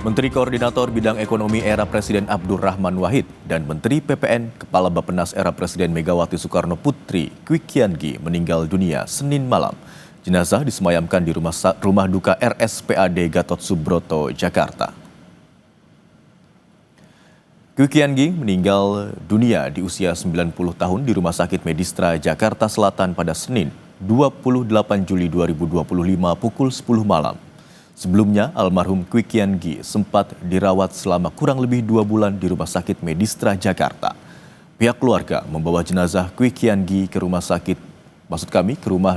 Menteri Koordinator Bidang Ekonomi era Presiden Abdurrahman Wahid dan Menteri PPN Kepala Bappenas era Presiden Megawati Soekarno Putri Kwi Kian Gi meninggal dunia Senin malam. Jenazah disemayamkan di rumah duka RSPAD Gatot Subroto, Jakarta. Kwi Kian Gi meninggal dunia di usia 90 tahun di Rumah Sakit Medistra Jakarta Selatan pada Senin 28 Juli 2025 pukul 10 malam. Sebelumnya, almarhum Kwi Kian Gi sempat dirawat selama kurang lebih 2 bulan di Rumah Sakit Medistra Jakarta. Pihak keluarga membawa jenazah Kwi Kian Gi ke rumah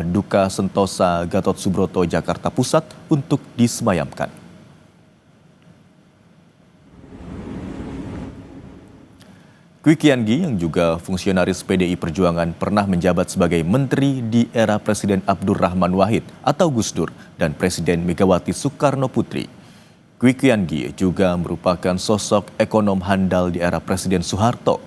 duka Sentosa Gatot Subroto, Jakarta Pusat untuk disemayamkan. Kwi Kian Gi yang juga fungsionaris PDI Perjuangan pernah menjabat sebagai menteri di era Presiden Abdurrahman Wahid atau Gus Dur dan Presiden Megawati Soekarno Putri. Kwi Kian Gi juga merupakan sosok ekonom handal di era Presiden Soeharto.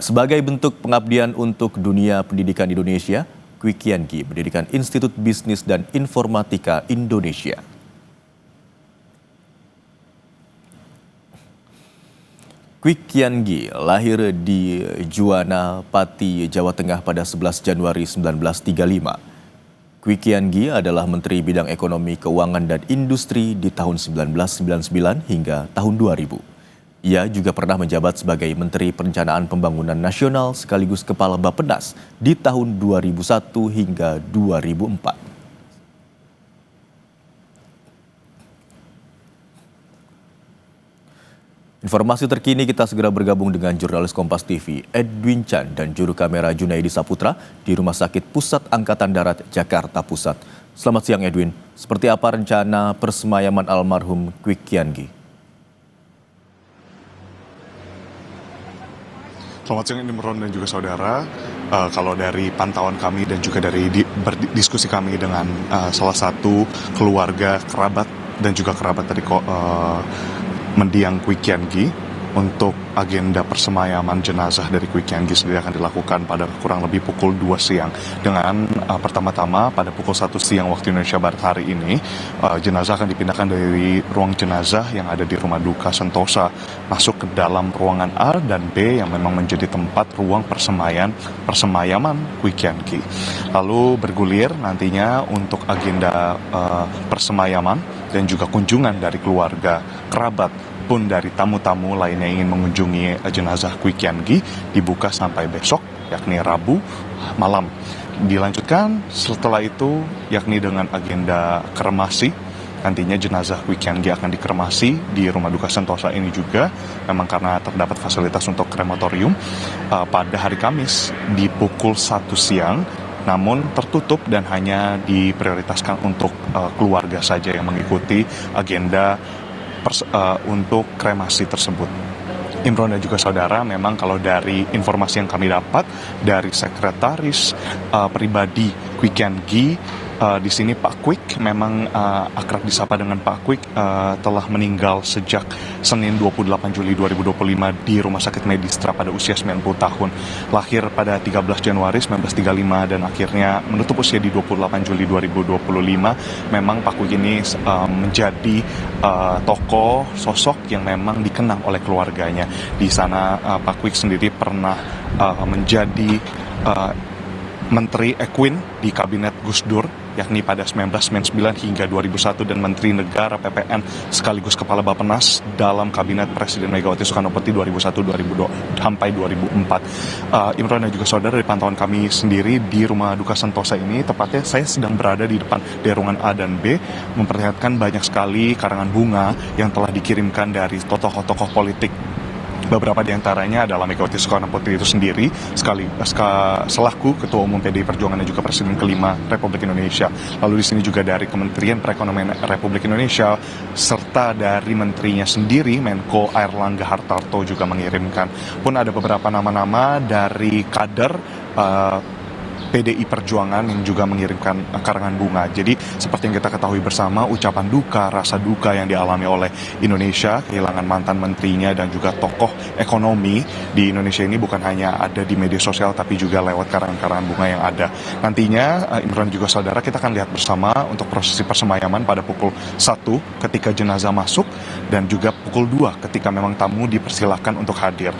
Sebagai bentuk pengabdian untuk dunia pendidikan Indonesia, Kwi Kian Gi mendirikan Institut Bisnis dan Informatika Indonesia. Kwi Kian Gi lahir di Juwana, Pati, Jawa Tengah pada 11 Januari 1935. Kwi Kian Gi adalah Menteri Bidang Ekonomi, Keuangan, dan Industri di tahun 1999 hingga tahun 2000. Ia juga pernah menjabat sebagai Menteri Perencanaan Pembangunan Nasional sekaligus Kepala Bappenas di tahun 2001 hingga 2004. Informasi terkini kita segera bergabung dengan jurnalis Kompas TV Edwin Chan dan juru kamera Junaidi Saputra di Rumah Sakit Pusat Angkatan Darat Jakarta Pusat. Selamat siang Edwin, seperti apa rencana persemayaman almarhum Kwi Kian Gi? Selamat siang Imron dan juga saudara. Kalau dari pantauan kami dan juga dari berdiskusi kami dengan salah satu keluarga, kerabat dan juga kerabat dari mendiang Kwi Kian Gi, untuk agenda persemayaman jenazah dari Kwi Kian Gi sendiri akan dilakukan pada kurang lebih pukul 2 siang. Dengan pertama-tama pada pukul 1 siang waktu Indonesia Barat hari ini, jenazah akan dipindahkan dari ruang jenazah yang ada di rumah duka Sentosa masuk ke dalam ruangan A dan B yang memang menjadi tempat ruang persemayaman Kwi Kian Gi. Lalu bergulir nantinya untuk agenda persemayaman dan juga kunjungan dari keluarga, kerabat, pun dari tamu-tamu lainnya yang ingin mengunjungi jenazah Kwi Kian Gi dibuka sampai besok, yakni Rabu malam. Dilanjutkan setelah itu yakni dengan agenda kremasi. Nantinya jenazah Kwi Kian Gi akan dikremasi di rumah duka Sentosa ini juga, memang karena terdapat fasilitas untuk krematorium pada hari Kamis di pukul 1 siang. Namun tertutup dan hanya diprioritaskan untuk keluarga saja yang mengikuti agenda untuk kremasi tersebut. Imron dan juga saudara, memang kalau dari informasi yang kami dapat dari sekretaris pribadi Kwi Kian Gi, di sini Pak Kwik, memang akrab disapa dengan Pak Kwik, telah meninggal sejak Senin 28 Juli 2025 di Rumah Sakit Medistra pada usia 90 tahun. Lahir pada 13 Januari 1935 dan akhirnya menutup usia di 28 Juli 2025. Memang Pak Kwik ini menjadi tokoh sosok yang memang dikenang oleh keluarganya. Di sana Pak Kwik sendiri pernah menjadi Menteri Equin di Kabinet Gus Dur, yakni pada 1999 hingga 2001, dan Menteri Negara PPN sekaligus Kepala Bappenas dalam Kabinet Presiden Megawati Soekarno Putri 2001 sampai 2004. Imron dan juga saudara, dari pantauan kami sendiri di rumah duka Sentosa ini, tepatnya saya sedang berada di depan dari ruangan A dan B, memperlihatkan banyak sekali karangan bunga yang telah dikirimkan dari tokoh-tokoh politik. Beberapa di antaranya adalah Megawati Soekarno Putri itu sendiri, selaku Ketua Umum PDI Perjuangan dan juga Presiden kelima Republik Indonesia. Lalu di sini juga dari Kementerian Perekonomian Republik Indonesia, serta dari menterinya sendiri, Menko Airlangga Hartarto juga mengirimkan. Pun ada beberapa nama-nama dari kader PDI Perjuangan yang juga mengirimkan karangan bunga. Jadi seperti yang kita ketahui bersama, ucapan duka, rasa duka yang dialami oleh Indonesia, kehilangan mantan menterinya dan juga tokoh ekonomi di Indonesia ini bukan hanya ada di media sosial tapi juga lewat karangan-karangan bunga yang ada. Nantinya Imron juga saudara, kita akan lihat bersama untuk prosesi persemayaman pada pukul 1 ketika jenazah masuk dan juga pukul 2 ketika memang tamu dipersilahkan untuk hadir.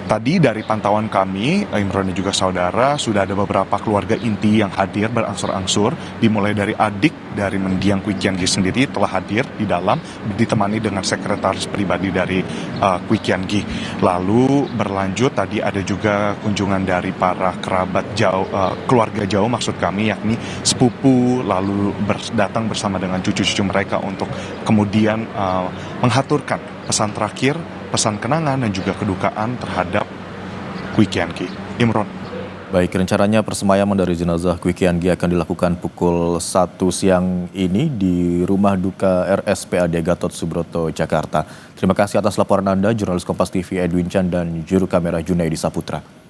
Tadi dari pantauan kami, Imron dan juga saudara, sudah ada beberapa keluarga inti yang hadir berangsur-angsur, dimulai dari adik dari mendiang Kwi Kian Gi sendiri telah hadir di dalam, ditemani dengan sekretaris pribadi dari Kwi Kian Gi. Lalu berlanjut tadi ada juga kunjungan dari para kerabat jauh, keluarga jauh maksud kami, yakni sepupu, lalu datang bersama dengan cucu-cucu mereka untuk kemudian menghaturkan pesan terakhir, pesan kenangan dan juga kedukaan terhadap Kwi Kian Gi. Imron. Baik, rencananya persemayaman dari jenazah Kwi Kian Gi akan dilakukan pukul 1 siang ini di Rumah Duka RSPAD Gatot Subroto, Jakarta. Terima kasih atas laporan Anda, jurnalis Kompas TV Edwin Chan dan juru kamera Junaidi Saputra.